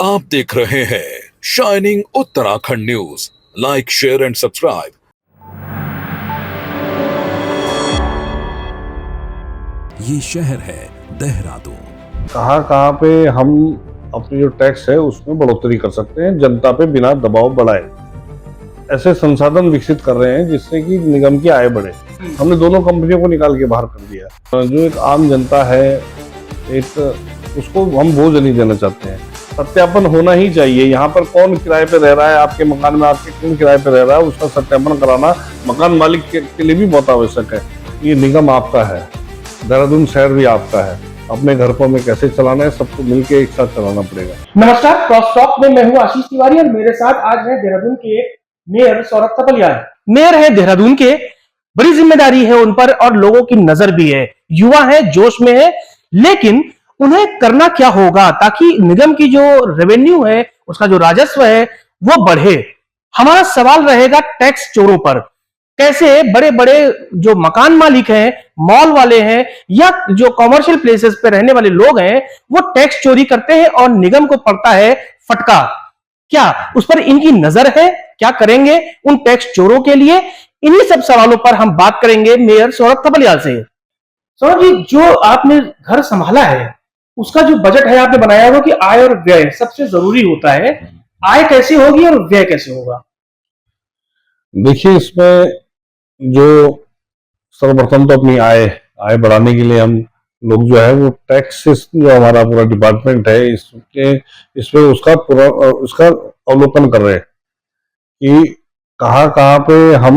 आप देख रहे हैं shining Uttarakhand news. Like, share and subscribe. ये शहर है देहरादून। कहाँ कहाँ पे हम अपनी जो टैक्स है उसमें बढ़ोतरी कर सकते हैं, जनता पे बिना दबाव बढ़ाए ऐसे संसाधन विकसित कर रहे हैं जिससे कि निगम की आय बढ़े। हमने दोनों कंपनियों को निकाल के बाहर कर दिया। जो एक आम जनता है, एक उसको हम बोझ नहीं देना चाहते हैं। सत्यापन होना ही चाहिए। यहाँ पर कौन किराए पे रह रहा है, आपके मकान में आपके कौन किराए पे रह रहा है, उसका सत्यापन कराना मकान मालिक के लिए भी बहुत आवश्यक है। ये निगम आपका है, देहरादून शहर भी आपका है। अपने घर को में कैसे चलाना है, सबको मिलकर एक साथ चलाना पड़ेगा। नमस्कार, क्रॉस टॉक में मैं हूं आशीष तिवारी और मेरे साथ आज है देहरादून के मेयर सौरभ थपलियाल। मेयर है देहरादून के, बड़ी जिम्मेदारी है उन पर और लोगों की नजर भी है। युवा है, जोश में है, लेकिन उन्हें करना क्या होगा ताकि निगम की जो रेवेन्यू है, उसका जो राजस्व है वो बढ़े। हमारा सवाल रहेगा टैक्स चोरों पर। कैसे बड़े बड़े जो मकान मालिक हैं, मॉल वाले हैं या जो कॉमर्शियल प्लेसेस पे रहने वाले लोग हैं, वो टैक्स चोरी करते हैं और निगम को पड़ता है फटका। क्या उस पर इनकी नजर है? क्या करेंगे उन टैक्स चोरों के लिए? इन्हीं सब सवालों पर हम बात करेंगे मेयर सौरभ थपलियाल से। सौरभ जी, जो आपने घर संभाला है उसका जो बजट है आपने बनाया हुआ कि आय और व्यय सबसे जरूरी होता है। आय कैसे होगी और व्यय कैसे होगा? देखिए, इसमें जो सर्वप्रथम तो अपनी आय बढ़ाने के लिए हम लोग जो है वो टैक्स जो हमारा पूरा डिपार्टमेंट है इसमें उसका अवलोकन कर रहे हैं कि कहाँ कहाँ पे हम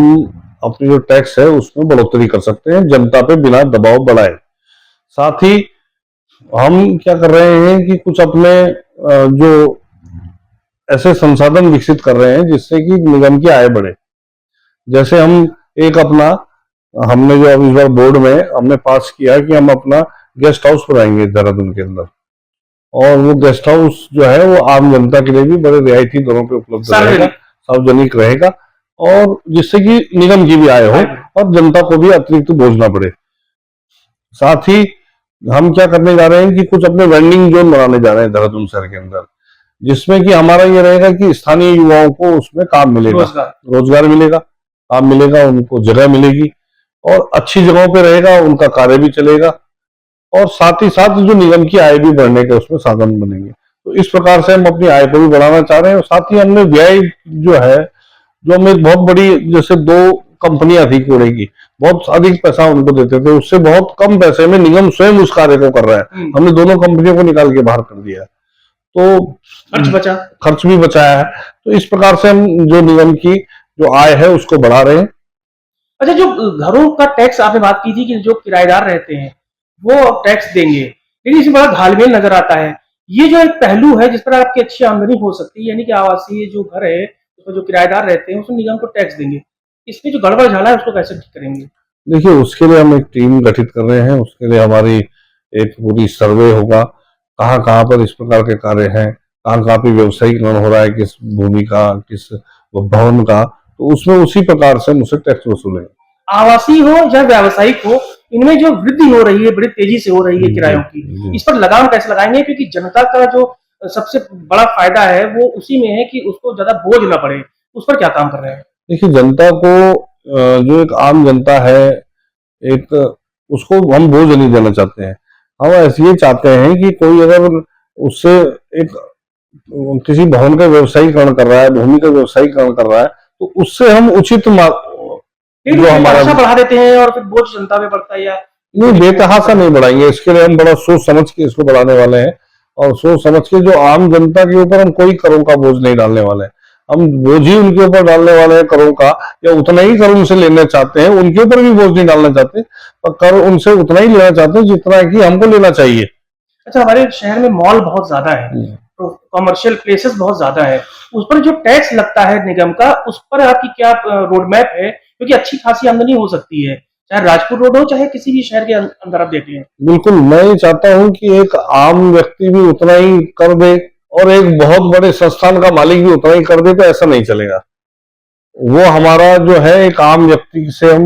अपनी जो टैक्स है उसमें बढ़ोतरी कर सकते हैं, जनता पे बिना दबाव बढ़ाए। साथ ही हम क्या कर रहे हैं कि कुछ अपने जो ऐसे संसाधन विकसित कर रहे हैं जिससे कि निगम की आय बढ़े। जैसे हमने जो अब इस बार बोर्ड में हमने पास किया कि हम अपना गेस्ट हाउस बनाएंगे देहरादून के अंदर, और वो गेस्ट हाउस जो है वो आम जनता के लिए भी बड़े रियायती दरों पे उपलब्ध रहेगा, सार्वजनिक रहेगा, और जिससे कि निगम की भी आय हो और जनता को भी अतिरिक्त बोझ ना पड़े। साथ ही हम क्या करने जा रहे हैं कि कुछ अपने वेंडिंग जोन बनाने जा रहे हैं देहरादून शहर के अंदर, जिसमें कि हमारा ये रहेगा कि स्थानीय युवाओं को उसमें काम मिलेगा, रोजगार मिलेगा, काम मिलेगा, उनको जगह मिलेगी और अच्छी जगहों पे रहेगा, उनका कार्य भी चलेगा और साथ ही साथ जो निगम की आय भी बढ़ने के उसमें साधन बनेंगे। तो इस प्रकार से हम अपनी आय को भी बढ़ाना चाह रहे हैं। और साथ ही हमने व्यय जो है, जो हम एक बहुत बड़ी, जैसे 2 कंपनियां थी कूड़े की, बहुत अधिक पैसा उनको देते थे, उससे बहुत कम पैसे में निगम स्वयं उस कार्य को कर रहा है। हमने दोनों कंपनियों को निकाल के बाहर कर दिया, तो खर्च भी बचाया है। तो इस प्रकार से हम जो निगम की जो आय है उसको बढ़ा रहे हैं। अच्छा, जो घरों का टैक्स आपने बात की थी कि जो किराएदार रहते हैं वो टैक्स देंगे, लेकिन इसमें बड़ा घालमेल नजर आता है। ये जो एक पहलू है जिस पर आपकी अच्छी आमदनी हो सकती है, यानी कि आवासीय जो घर है उसमें जो किराएदार रहते हैं उसमें निगम को टैक्स देंगे, इसमें जो गड़बड़ झाला है उसको कैसे ठीक करेंगे? देखिए, उसके लिए हम एक टीम गठित कर रहे हैं। उसके लिए हमारी एक पूरी सर्वे होगा, कहाँ कहाँ पर इस प्रकार के कार्य हैं, कहाँ कहाँ पे व्यवसायीकरण हो रहा है, किस भूमि का, किस भवन का, तो उसमें उसी प्रकार से मुझसे टैक्स वसूलेंगे। आवासीय हो या व्यावसायिक हो, इनमें जो वृद्धि हो रही है, बड़ी तेजी से हो रही है किरायों की, इस पर लगाम कैसे लगाएंगे? क्योंकि जनता का जो सबसे बड़ा फायदा है वो उसी में है कि उसको ज्यादा बोझ ना पड़े। उस पर क्या काम कर रहे हैं? देखिए, जनता को जो एक आम जनता है, एक उसको हम बोझ नहीं देना चाहते हैं। हम ऐसे ये चाहते हैं कि कोई अगर उससे एक किसी भवन का व्यवसायीकरण कर रहा है, भूमि का व्यवसायीकरण कर रहा है, तो उससे हम उचित जो हमारा बढ़ा देते हैं और फिर बोझ जनता पे पड़ता है। या नहीं, बेतहासा नहीं बढ़ाएंगे। इसके लिए हम बड़ा सोच समझ के इसको बढ़ाने वाले हैं, और सोच समझ के जो आम जनता के ऊपर हम कोई करों का बोझ नहीं डालने वाले हैं। हम बोझ ही उनके ऊपर डालने वाले हैं करों का, या उतना ही कर उनसे लेना चाहते हैं, उनके ऊपर भी बोझ नहीं डालना चाहते, पर कर उनसे उतना ही लेना चाहते हैं जितना कि हमको लेना चाहिए। अच्छा, हमारे शहर में मॉल बहुत ज्यादा है, तो कॉमर्शियल प्लेसेस बहुत ज्यादा है, उस पर जो टैक्स लगता है निगम का, उस पर आपकी क्या रोड मैप है? क्योंकि अच्छी खासी आमदनी हो सकती है, चाहे राजपुर रोड हो चाहे किसी भी शहर के अंदर आप देखें। बिल्कुल, मैं ये चाहता हूँ कि एक आम व्यक्ति भी उतना ही कर दे और एक बहुत बड़े संस्थान का मालिक भी उतना ही कर दे, तो ऐसा नहीं चलेगा। वो हमारा जो है एक आम व्यक्ति से हम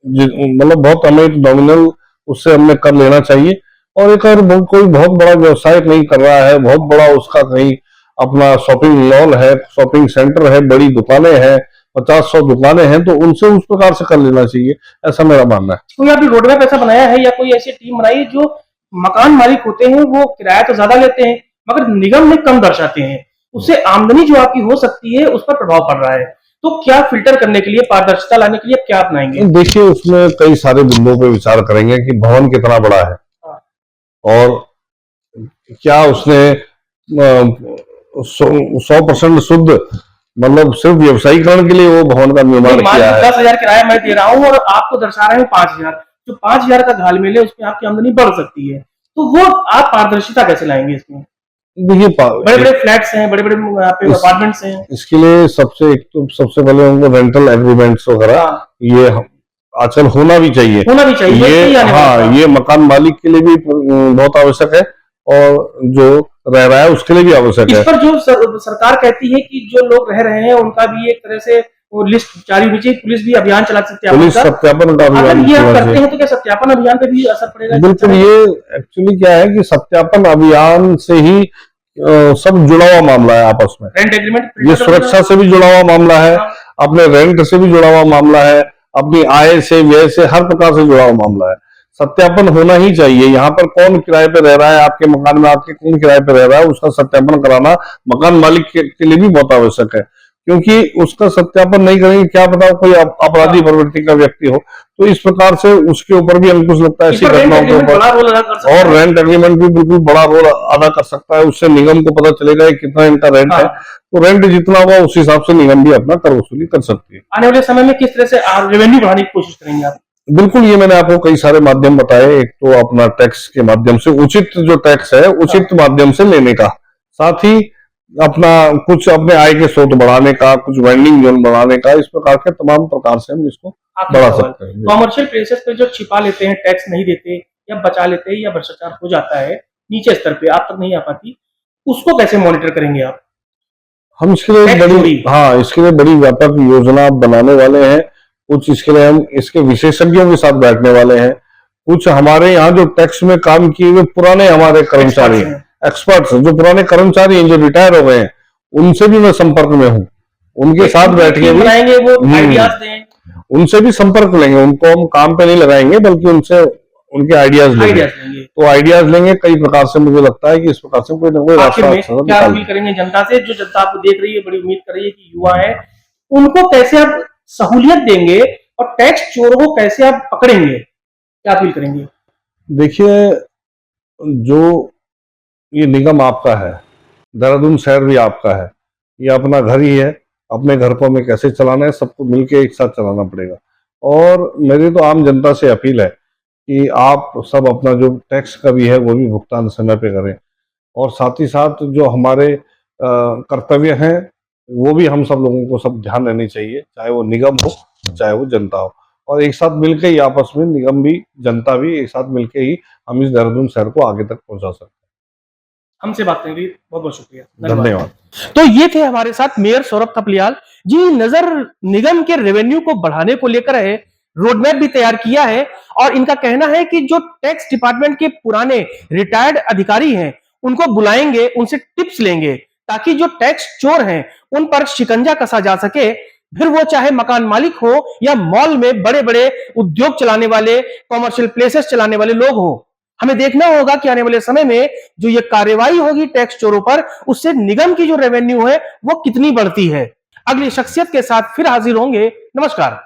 मतलब बहुत हमें एक नॉमिनल उससे हमने कर लेना चाहिए। और एक अगर कोई बहुत बड़ा व्यवसाय नहीं कर रहा है, बहुत बड़ा उसका कहीं अपना शॉपिंग मॉल है, शॉपिंग सेंटर है, बड़ी दुकानें हैं, 50-100 दुकानें हैं, तो उनसे उस प्रकार से कर लेना चाहिए, ऐसा मेरा मानना है। कोई आपने रोडमैप ऐसा बनाया है या कोई ऐसी टीम बनाई है जो मकान मालिक होते हैं वो किराया तो ज्यादा लेते हैं मगर निगम में कम दर्शाते हैं, उससे आमदनी जो आपकी हो सकती है उस पर प्रभाव पड़ रहा है, तो क्या फिल्टर करने के लिए, पारदर्शिता लाने के लिए आप क्या अपनाएंगे? देखिए, उसमें कई सारे बिंदुओं पे विचार करेंगे कि भवन कितना बड़ा है और क्या उसने 100% शुद्ध, मतलब सिर्फ व्यवसायीकरण के लिए वो भवन का निर्माण किया है। 10,000 किराया मैं दे रहा हूँ और आपको दर्शा रहे हैं 5,000, जो 5,000 का घालमेल है उसमें आपकी आमदनी बढ़ सकती है, तो वो आप पारदर्शिता कैसे लाएंगे इसमें? देखिए, बड़े बड़े फ्लैट्स हैं, बड़े बड़े अपार्टमेंट्स हैं, इसके लिए सबसे पहले उनको रेंटल एग्रीमेंट्स वगैरह ये आजकल होना भी चाहिए, ये मकान मालिक के लिए भी बहुत आवश्यक है और जो रह रहा है उसके लिए भी आवश्यक है। इस पर जो सरकार कहती है कि जो लोग रह रहे हैं उनका भी एक तरह से वो लिस्ट जारी होनी चाहिए, पुलिस भी अभियान चला सकती है, पुलिस सत्यापन का अभियान अगर ये आप करते हैं तो क्या सत्यापन अभियान पे भी असर पड़ेगा? बिल्कुल, ये एक्चुअली क्या है कि सत्यापन अभियान से ही सब जुड़ा हुआ मामला है आपस में। रेंट एग्रीमेंट, ये सुरक्षा से भी जुड़ा हुआ मामला है, अपने रेंट से भी जुड़ा हुआ मामला है, अपनी आय से, व्यय से, हर प्रकार से जुड़ा हुआ मामला है। सत्यापन होना ही चाहिए। यहाँ पर कौन किराए पे रह रहा है, आपके मकान में आपके कौन किराए पे रह रहा है, उसका सत्यापन कराना मकान मालिक के लिए भी बहुत आवश्यक है, क्योंकि उसका सत्यापन नहीं करेंगे, क्या पता कोई अपराधी प्रवृत्ति का व्यक्ति हो, तो इस प्रकार से उसके ऊपर भी अंकुश लगता है ऐसी घटनाओं के ऊपर। और रेंट एग्रीमेंट भी बिल्कुल बड़ा रोल अदा कर सकता है, उससे निगम को पता चलेगा कितना इनका रेंट है, तो रेंट जितना होगा उस हिसाब से निगम भी अपना कर वसूली कर सकती है। आने वाले समय में किस तरह से रेवेन्यू बढ़ाने की कोशिश करेंगे आप? बिल्कुल, ये मैंने आपको कई सारे माध्यम बताए। एक तो अपना टैक्स के माध्यम से, उचित जो टैक्स है उचित माध्यम से लेने का, साथ ही अपना कुछ अपने आय के स्रोत बढ़ाने का, कुछ वेंडिंग जोन बढ़ाने का, इस प्रकार के तमाम प्रकार से हम इसको बढ़ा सकते हैं। कॉमर्शियल प्लेसेस पे जो छिपा लेते हैं, टैक्स नहीं देते या बचा लेते हैं या भ्रष्टाचार हो जाता है नीचे स्तर पे, आप तक नहीं आ पाती, उसको कैसे मॉनिटर करेंगे आप? हम इसके लिए इसके लिए बड़ी व्यापक योजना बनाने वाले हैं। कुछ इसके लिए हम इसके विशेषज्ञों के साथ बैठने वाले हैं। कुछ हमारे यहाँ जो टैक्स में काम किए हुए पुराने हमारे कर्मचारी एक्सपर्ट्स, जो पुराने कर्मचारी हैं, जो रिटायर हो गए हैं, उनसे भी मैं संपर्क में हूँ। उनके साथ बैठ के उनसे भी संपर्क लेंगे। उनको हम काम पे नहीं लगाएंगे, बल्कि उनसे उनके आइडियाज लेंगे। तो आइडियाज लेंगे कई प्रकार से। मुझे लगता है कि इस प्रकार से कोई ना कोई रास्ता क्या अपील करेंगे जनता से? जो जनता आपको देख रही है, बड़ी उम्मीद कर रही है कि युवा है, उनको कैसे आप सहूलियत देंगे और टैक्स चोरों को कैसे आप पकड़ेंगे, क्या अपील करेंगे? देखिए, जो ये निगम आपका है, देहरादून शहर भी आपका है, ये अपना घर ही है। अपने घर को हमें कैसे चलाना है, सबको मिलके एक साथ चलाना पड़ेगा। और मेरी तो आम जनता से अपील है कि आप सब अपना जो टैक्स का भी है वो भी भुगतान समय पे करें, और साथ ही साथ जो हमारे कर्तव्य हैं वो भी हम सब लोगों को सब ध्यान रहनी चाहिए, चाहे वो निगम हो चाहे वो जनता हो। और एक साथ मिलकर ही आपस में, निगम भी जनता भी एक साथ मिलकर ही हम इस देहरादून शहर को आगे तक पहुंचा सकते हैं। हमसे बात करने के लिए बहुत बहुत शुक्रिया, धन्यवाद। तो ये थे हमारे साथ मेयर सौरभ थपलियाल जी। नजर निगम के रेवेन्यू को बढ़ाने को लेकर है, रोडमैप भी तैयार किया है, और इनका कहना है कि जो टैक्स डिपार्टमेंट के पुराने रिटायर्ड अधिकारी हैं उनको बुलाएंगे, उनसे टिप्स लेंगे, ताकि जो टैक्स चोर हैं उन पर शिकंजा कसा जा सके। फिर वो चाहे मकान मालिक हो या मॉल में बड़े बड़े उद्योग चलाने वाले, कॉमर्शियल प्लेसेस चलाने वाले लोग हो। हमें देखना होगा कि आने वाले समय में जो ये कार्रवाई होगी टैक्स चोरों पर, उससे निगम की जो रेवेन्यू है वो कितनी बढ़ती है। अगली शख्सियत के साथ फिर हाजिर होंगे। नमस्कार।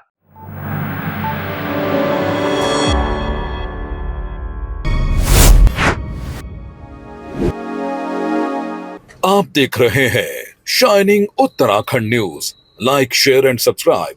आप देख रहे हैं shining Uttarakhand news. Like, share and subscribe.